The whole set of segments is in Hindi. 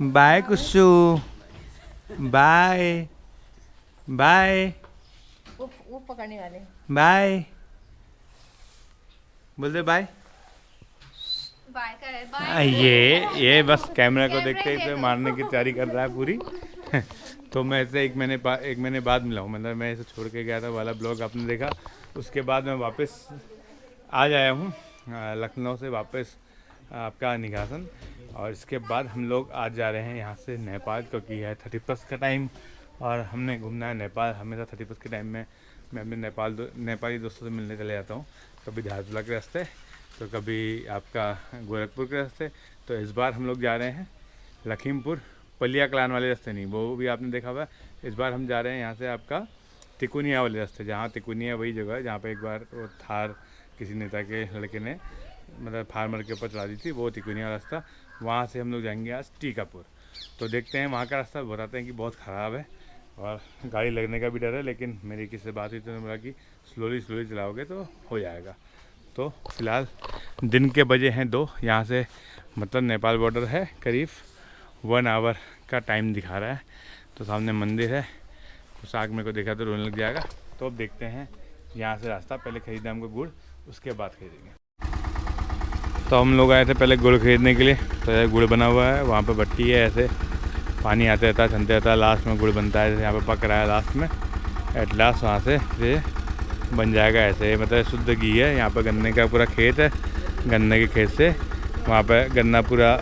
बाय कुशु, बाय बाय वो पकड़ने वाले। बाय बोल दे बाय। बाय करे बाय। ये बस कैमरा को देखते ही तो मारने की तैयारी कर रहा है पूरी। तो मैं इसे एक महीने बाद मिला हूँ, मतलब मैं इसे छोड़ के गया था वाला ब्लॉग आपने देखा। उसके बाद मैं वापस आज आया हूँ लखनऊ से वापस आपका निघासन। और इसके बाद हम लोग आज जा रहे हैं यहाँ से नेपाल, क्योंकि है 31 का टाइम और हमने घूमना है नेपाल। हमेशा 31 के टाइम में मैं अपने नेपाली दोस्तों से मिलने चले जाता हूँ, कभी धारचूला के रास्ते तो कभी आपका गोरखपुर के रास्ते। तो इस बार हम लोग जा रहे हैं लखीमपुर, पलिया कलान वाले रास्ते नहीं, वो भी आपने देखा हुआ। इस बार हम जा रहे हैं यहाँ से आपका तिकुनिया वाले रास्ते, जहाँ तिकुनिया वही जगह है जहाँ पे एक बार वो थार किसी नेता के लड़के ने मतलब फार्मर के ऊपर चला दी थी, वो तिकुनिया रास्ता। वहाँ से हम लोग जाएंगे आज टीकापुर। तो देखते हैं वहाँ का रास्ता, बताते हैं कि बहुत ख़राब है और गाड़ी लगने का भी डर है, लेकिन मेरी किसी से बात हुई तो उन्होंने बोला कि स्लोली चलाओगे तो हो जाएगा। तो फिलहाल दिन के बजे हैं 2, यहाँ से मतलब नेपाल बॉर्डर है करीब 1 आवर का टाइम दिखा रहा है। तो सामने मंदिर है, उस आग मेरे को देखा तो रोने लग जाएगा। तो अब देखते हैं यहाँ से रास्ता, पहले खरीदा हमको गुड़, उसके बाद खरीदेंगे। तो हम लोग आए थे पहले गुड़ खरीदने के लिए। तो यह गुड़ बना हुआ है, वहाँ पे भट्टी है, ऐसे पानी आते रहता है, छनते रहता है, लास्ट में गुड़ बनता है। जैसे यहाँ पे पक रहा है लास्ट में, एट लास्ट वहाँ से ये बन जाएगा ऐसे। मतलब शुद्ध घी है। यहाँ पे गन्ने का पूरा खेत है, गन्ने के खेत से वहाँ पे गन्ना पूरा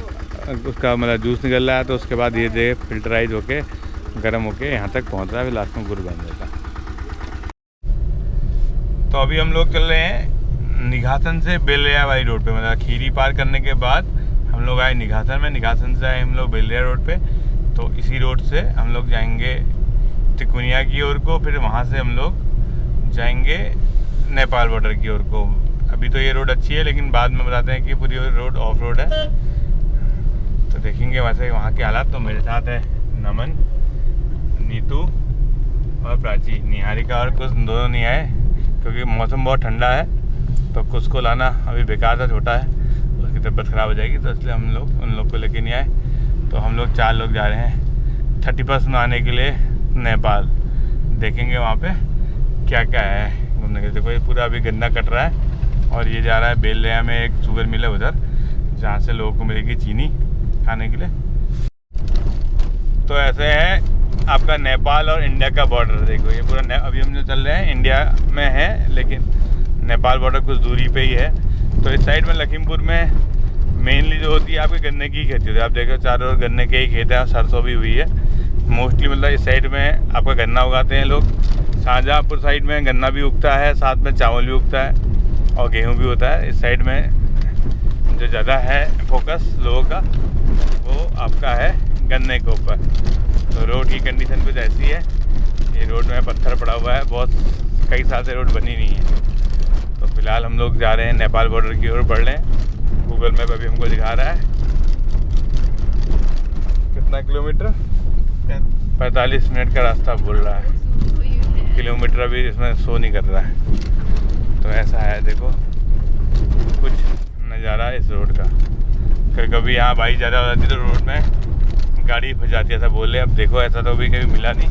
उसका मतलब जूस निकल रहा है। तो उसके बाद ये फिल्टराइज होके गर्म होके यहाँ तक पहुँच रहा है, फिर लास्ट में गुड़ बन जाता है। तो अभी हम लोग चल रहे हैं निघासन से बेलरिया वाली रोड पे, मतलब खीरी पार करने के बाद हम लोग आए निघासन में, निघासन से आए हम लोग बेलरिया रोड पे। तो इसी रोड से हम लोग जाएंगे तिकुनिया की ओर को, फिर वहाँ से हम लोग जाएंगे नेपाल बॉर्डर की ओर को। अभी तो ये रोड अच्छी है, लेकिन बाद में बताते हैं कि पूरी रोड ऑफ रोड है। तो देखेंगे वैसे वहाँ के हालात। तो मेरे साथ है नमन, नीतू और प्राची। निहारिका और कुछ दोनों नहीं आए क्योंकि मौसम बहुत ठंडा है, तो कुछ को लाना अभी बेकार था, छोटा है, उसकी तबीयत ख़राब हो जाएगी, तो इसलिए हम लोग उन लोग को लेके नहीं आए। तो हम लोग 4 लोग जा रहे हैं 31 में आने के लिए नेपाल। देखेंगे वहाँ पे क्या क्या है घूमने के लिए। देखो ये पूरा अभी गन्ना कट रहा है और ये जा रहा है बेलरिया में एक शुगर मिल है उधर, जहाँ से लोगों को मिलेगी चीनी खाने के लिए। तो ऐसे है आपका नेपाल और इंडिया का बॉर्डर। देखो ये पूरा अभी हम जो चल रहे हैं इंडिया में है, लेकिन नेपाल बॉर्डर कुछ दूरी पे ही है। तो इस साइड में लखीमपुर में मेनली जो होती है आपके गन्ने की खेती होती है। आप देखो चारों ओर गन्ने के ही खेत हैं और सरसों भी हुई है मोस्टली। मतलब इस साइड में आपका गन्ना उगाते हैं लोग। शाहजहाँपुर साइड में गन्ना भी उगता है, साथ में चावल भी उगता है और गेहूँ भी होता है। इस साइड में जो ज़्यादा है फोकस लोगों का वो आपका है गन्ने के ऊपर। तो रोड की कंडीशन कुछ ऐसी है, ये रोड में पत्थर पड़ा हुआ है, बहुत कई साल से रोड बनी नहीं है। तो फिलहाल हम लोग जा रहे हैं नेपाल बॉर्डर की ओर बढ़ रहे हैं। गूगल मैप अभी हमको दिखा रहा है कितना किलोमीटर, 45 मिनट का रास्ता बोल रहा है, किलोमीटर अभी इसमें शो नहीं कर रहा है। तो ऐसा है, देखो कुछ नज़ारा इस रोड का। कभी कभी यहाँ बारिश ज़्यादा हो जाती है तो रोड में गाड़ी फंस जाती है, ऐसा बोले। अब देखो ऐसा तो अभी कभी मिला नहीं,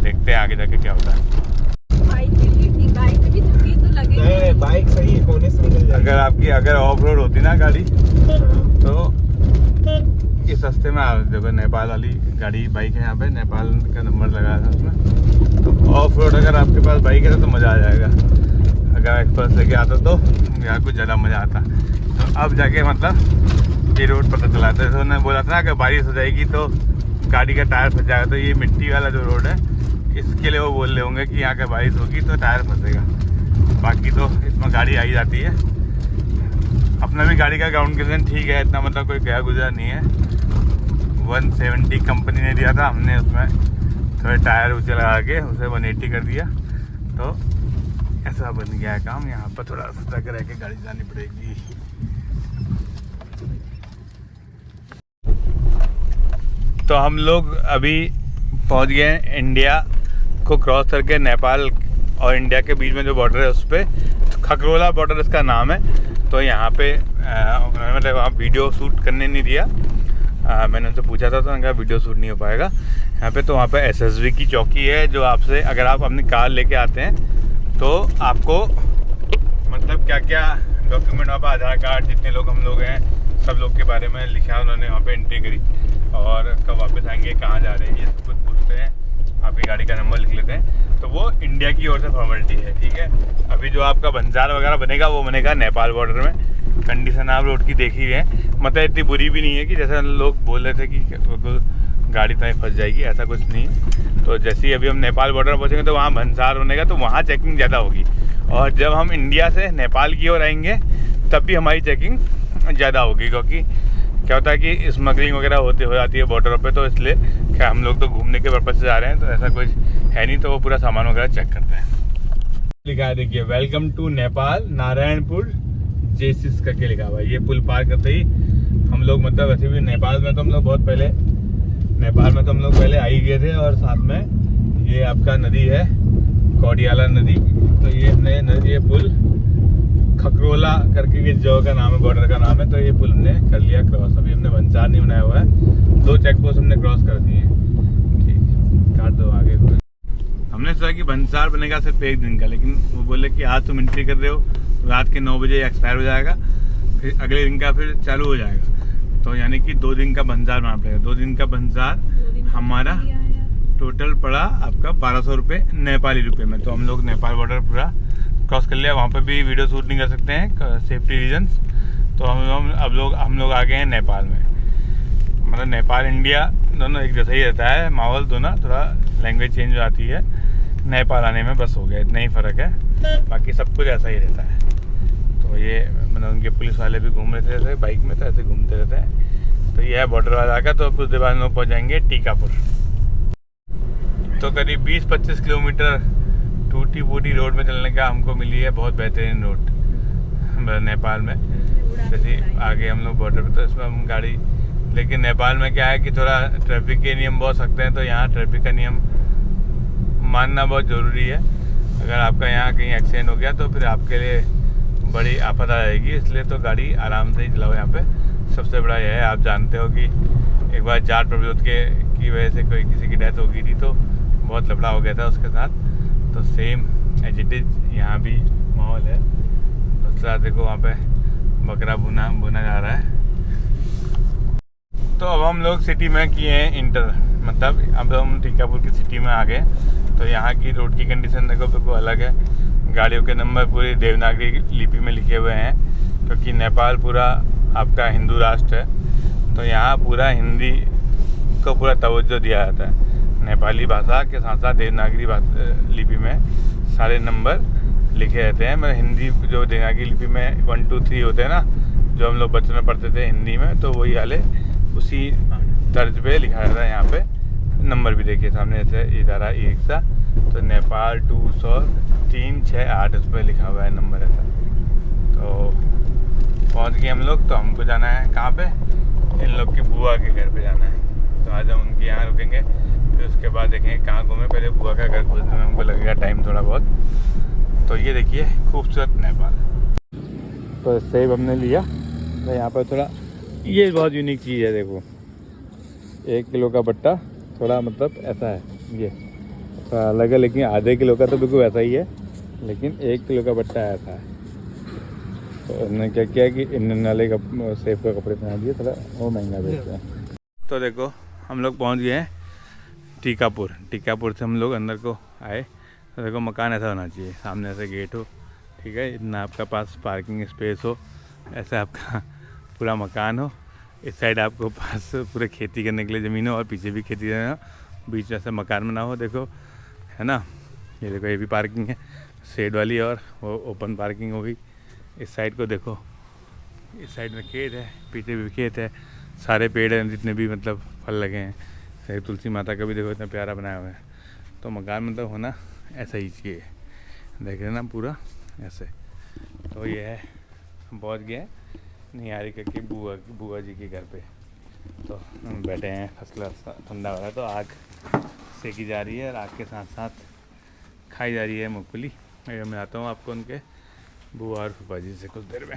देखते हैं आगे जाके क्या होता है। बाइक सही है, कोने से निकल जाएगी। अगर ऑफ रोड होती ना गाड़ी तो इस रास्ते में देखो नेपाल वाली गाड़ी बाइक है, यहाँ पे नेपाल का नंबर लगाया था उसमें। तो ऑफ रोड अगर आपके पास बाइक है तो मज़ा आ जाएगा। अगर एक्सप्रेस लेके आता तो यहाँ कुछ ज़्यादा मज़ा आता। तो अब जाके मतलब ये रोड पता चला था। तो उन्होंने बोला था ना अगर बारिश हो जाएगी तो गाड़ी का टायर फंस जाएगा। तो ये मिट्टी वाला जो रोड है इसके लिए वो बोल रहे होंगे कि यहाँ का बारिश होगी तो टायर फंसेगा। बाकी तो इसमें गाड़ी आई जाती है। अपना भी गाड़ी का ग्राउंड कंडीशन ठीक है, इतना मतलब कोई गया गुजरा नहीं है। 170 कंपनी ने दिया था, हमने उसमें थोड़े टायर ऊँचे लगा के उसे 180 कर दिया। तो ऐसा बन गया है काम। यहाँ पर थोड़ा सतर्क रह के गाड़ी जानी पड़ेगी। तो हम लोग अभी पहुँच गए इंडिया को क्रॉस करके नेपाल और इंडिया के बीच में जो बॉर्डर है उस पर खकरोला बॉर्डर इसका नाम है। तो यहाँ पे मतलब वहाँ वीडियो शूट करने नहीं दिया, मैंने उनसे पूछा था तो उन्होंने कहा वीडियो शूट नहीं हो पाएगा यहाँ पे। तो वहाँ पे एसएसबी की चौकी है जो आपसे अगर आप अपनी कार लेके आते हैं तो आपको मतलब क्या क्या डॉक्यूमेंट वहाँ पर आधार कार्ड जितने लोग हम लोग हैं सब लोग के बारे में लिखा उन्होंने वहाँ पे एंट्री करी और कब वापस आएंगे कहाँ जा रहे हैं ये सब कुछ पूछते हैं, आपकी गाड़ी का नंबर लिख लेते हैं। तो वो इंडिया की ओर से फॉर्मेलिटी है, ठीक है। अभी जो आपका बंजार वगैरह बनेगा वो बनेगा नेपाल बॉर्डर में। कंडीशन आप रोड की देख ही रहे हैं, मतलब इतनी बुरी भी नहीं है कि जैसे लोग बोल रहे थे कि गाड़ी तो फंस जाएगी, ऐसा कुछ नहीं है। तो जैसे ही अभी हम नेपाल बॉर्डर पहुँचेंगे तो वहाँ भंसार बनेगा तो वहाँ चेकिंग ज़्यादा होगी, और जब हम इंडिया से नेपाल की ओर आएंगे तब भी हमारी चेकिंग ज़्यादा होगी, क्योंकि क्या होता है कि स्मगलिंग वगैरह हो जाती है बॉर्डर पे। तो इसलिए क्या हम लोग तो घूमने के पर्पज से जा रहे हैं, तो ऐसा कुछ है नहीं, तो वो पूरा सामान वगैरह चेक करते हैं। लिखा है देखिए, वेलकम टू नेपाल नारायणपुर जेसिस करके लिखा हुआ है। ये पुल पार करते ही हम लोग मतलब वैसे भी नेपाल में तो हम लोग बहुत पहले आ ही गए थे, और साथ में ये आपका नदी है कोडियाला नदी। तो ये हमने ये पुल खकरोला करके किस जगह का नाम है, बॉर्डर का नाम है, तो ये पुल हमने कर लिया क्रॉस। अभी हमने भंसार नहीं बनाया हुआ है, 2 चेक पोस्ट हमने क्रॉस कर दिए हैं। ठीक, काट दो आगे। हमने सोचा कि भंसार बनेगा सिर्फ 1 दिन का, लेकिन वो बोले कि आज तुम एंट्री कर रहे हो रात के 9 बजे एक्सपायर हो जाएगा, फिर अगले दिन का फिर चालू हो जाएगा। तो यानी कि 2 दिन का भंसार बनाना पड़ेगा। 2 दिन का भंसार हमारा टोटल पड़ा आपका 1200 रुपये नेपाली रुपये में। तो हम लोग नेपाल बॉर्डर पूरा क्रॉस कर लिया। वहाँ पे भी वीडियो शूट नहीं कर सकते हैं सेफ्टी रीजंस। तो हम लोग आ गए हैं नेपाल में। मतलब नेपाल इंडिया दोनों एक जैसा ही रहता है, माहौल दोनों, थोड़ा लैंग्वेज चेंज हो जाती है। नेपाल आने में बस हो गया, इतना ही फ़र्क है, बाकी सब कुछ ऐसा ही रहता है। तो ये मतलब उनके पुलिस वाले भी घूम रहे थे बाइक में, तो ऐसे घूमते रहते हैं। तो ये है बॉर्डर वाला का। तो कुछ देर बाद हम पहुँच जाएंगे टीकापुर। तो करीब 20-25 किलोमीटर टूटी फूटी रोड में चलने का हमको मिली है बहुत बेहतरीन रोड नेपाल में। जैसे आगे हम लोग बॉर्डर पे, तो इसमें हम गाड़ी, लेकिन नेपाल में क्या है कि थोड़ा ट्रैफिक के नियम बहुत सख्त हैं। तो यहाँ ट्रैफिक का नियम मानना बहुत ज़रूरी है। अगर आपका यहाँ कहीं एक्सीडेंट हो गया तो फिर आपके लिए बड़ी आफत आ जाएगी। इसलिए तो गाड़ी आराम से ही चलाओ यहाँ पे। सबसे बड़ा यह है, आप जानते हो कि एक बार जाट प्रविरोध की वजह से किसी की डेथ हो गई थी, तो बहुत लफड़ा हो गया था उसके साथ। तो सेम एज इट इज़ यहाँ भी माहौल है। तो देखो वहाँ पे बकरा भुना जा रहा है। तो अब हम लोग सिटी में किए हैं इंटर, मतलब अब हम टीकापुर की सिटी में आ गए। तो यहाँ की रोड की कंडीशन देखो बिल्कुल अलग है। गाड़ियों के नंबर पूरी देवनागरी लिपि में लिखे हुए हैं, क्योंकि नेपाल पूरा आपका हिंदू राष्ट्र है। तो यहाँ पूरा हिंदी को पूरा तवज्जो दिया जाता है। नेपाली भाषा के साथ साथ देवनागरी लिपि में सारे नंबर लिखे रहते हैं। मतलब हिंदी जो देवनागरी लिपि में 1 2 3 होते हैं ना, जो हम लोग बचपन में पढ़ते थे हिंदी में, तो वही वाले उसी तर्ज पे लिखा रहता है। यहाँ पे नंबर भी देखिए सामने, जैसे इधारा ई-रिक्शा, तो नेपाल 20368 उस पर लिखा हुआ है नंबर ऐसा। तो पहुँच गए हम लोग। तो हमको जाना है कहाँ पे, इन लोग की बुआ के घर पे जाना है। तो आज हम उनके यहाँ रुकेंगे, फिर उसके बाद देखेंगे कहाँ घूमें। पहले बुआ का घर खोजने में हमको लगेगा टाइम थोड़ा बहुत। तो ये देखिए खूबसूरत नेपाल। तो सेब हमने लिया। तो यहाँ पर थोड़ा ये बहुत यूनिक चीज़ है, देखो 1 किलो का बट्टा, थोड़ा मतलब ऐसा है, ये थोड़ा अलग है, लेकिन आधे किलो का तो बिल्कुल ऐसा ही है, लेकिन 1 किलो का बट्टा ऐसा है। तो उन्होंने क्या किया कि इंडियन वाले सेब का कपड़े पहना दिए, थोड़ा वो महंगा बेचते हैं। तो देखो हम लोग पहुँच गए हैं टीकापुर। टीकापुर से हम लोग अंदर को आए। तो देखो मकान ऐसा होना चाहिए, सामने ऐसे गेट हो, ठीक है, इतना आपका पास पार्किंग स्पेस हो, ऐसा आपका पूरा मकान हो। इस साइड आपको पास पूरे खेती करने के लिए ज़मीन हो, और पीछे भी खेती करना हो, बीच में ऐसा मकान बना हो, देखो है ना। ये देखो ये भी पार्किंग है शेड वाली, और वो ओपन पार्किंग होगी। इस साइड को देखो, इस साइड में खेत है, पीछे भी खेत है, सारे पेड़ हैं जितने भी मतलब फल लगे हैं। सही तुलसी माता का भी देखो इतना प्यारा बनाया हुआ है। तो मकान मतलब होना ऐसा ही चाहिए, देख रहे ना पूरा ऐसे। तो ये है, हम पहुँच गए हैं निहारी करके बुआ जी के घर पे। तो हम बैठे हैं, फर्स्ट क्लास ठंडा हो रहा है, तो आग सेकी जा रही है, और आग के साथ साथ खाई जा रही है मूँगफली। मैं आता हूँ आपको उनके बुआ और फूफा जी से कुछ देर में।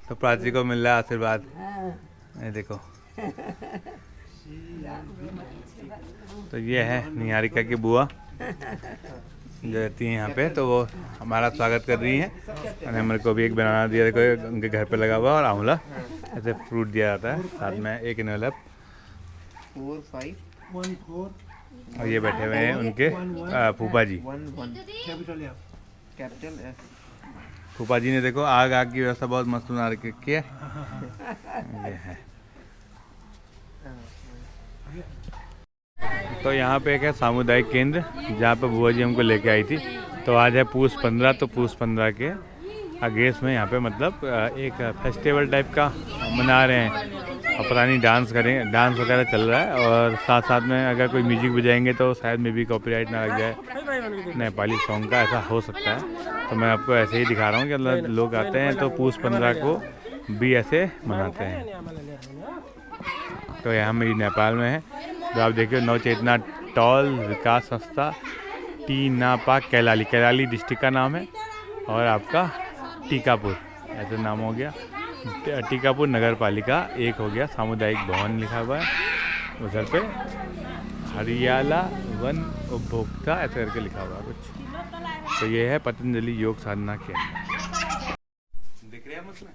तो प्राची को मिल रहा है आशीर्वाद। ये देखो, तो ये है निहारिका की बुआ जो रहती है यहाँ पे, तो वो हमारा स्वागत कर रही हैं। और मेरे को भी एक बनाना दिया, देखो उनके घर पे लगा हुआ, और आंवला ऐसे फ्रूट दिया जाता है साथ में, एक इनवेलप। 4 5 1 4 और ये बैठे हुए हैं उनके फूफा जी। 1 1 कैपिटल एस। फूफा जी ने देखो आग की व्यवस्था बहुत मस्त बना रखी है। ये है, तो यहाँ पे एक है सामुदायिक केंद्र जहाँ पे बुआ जी हमको लेके आई थी। तो आज है पूस 15, तो पूस 15 के अगेंस्ट में यहाँ पे मतलब एक फेस्टिवल टाइप का मना रहे हैं, और पता नहीं डांस वगैरह चल रहा है। और साथ साथ में अगर कोई म्यूजिक बजाएंगे तो शायद में भी कॉपीराइट ना लग जाए नेपाली सॉन्ग का, ऐसा हो सकता है। तो मैं आपको ऐसे ही दिखा रहा हूँ कि मतलब लोग आते हैं तो पूस 15 को भी ऐसे मनाते हैं। तो यहाँ मेरी नेपाल में है, तो आप देखिए नवचेतना टॉल विकास संस्था टी नापा कैलाली डिस्ट्रिक्ट का नाम है, और आपका टीकापुर ऐसे नाम हो गया। टीकापुर नगर पालिका 1 हो गया। सामुदायिक भवन लिखा हुआ है उधर पे, हरियाला वन उपभोक्ता ऐसे करके लिखा हुआ है कुछ। तो ये है पतंजलि योग साधना केंद्र, दिख रहे हैं उसमें।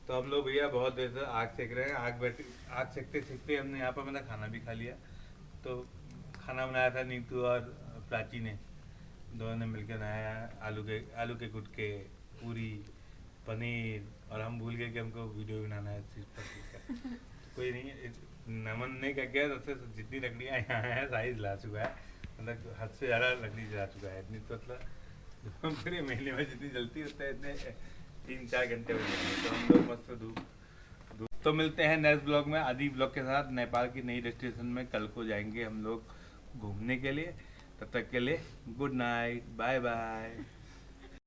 तो हम लोग भैया बहुत देर से आग सेक रहे हैं। आग सेकते सेकते हमने यहाँ पर मतलब खाना भी खा लिया। तो खाना बनाया था नीतू और प्राची ने, दोनों ने मिलकर बनाया। आलू के गुटके, पूरी, पनीर, और हम भूल गए कि हमको वीडियो बनाना है इस चीज़ पर। कोई नहीं, नमन ने क्या किया, सबसे जितनी लकड़ियाँ यहाँ हैं सारी जला चुका है, मतलब हद से ज़्यादा लकड़ी जला चुका है। इतनी तो मतलब पूरे महीने में जितनी जलती होता है इतने 3-4 घंटे हो जाएंगे। तो हम लोग मस्त धूप। तो मिलते हैं नेक्स्ट ब्लॉग में आदि ब्लॉग के साथ। नेपाल की नई डेस्टिनेशन में कल को जाएंगे हम लोग घूमने के लिए। तब तक के लिए गुड नाइट, बाय बाय।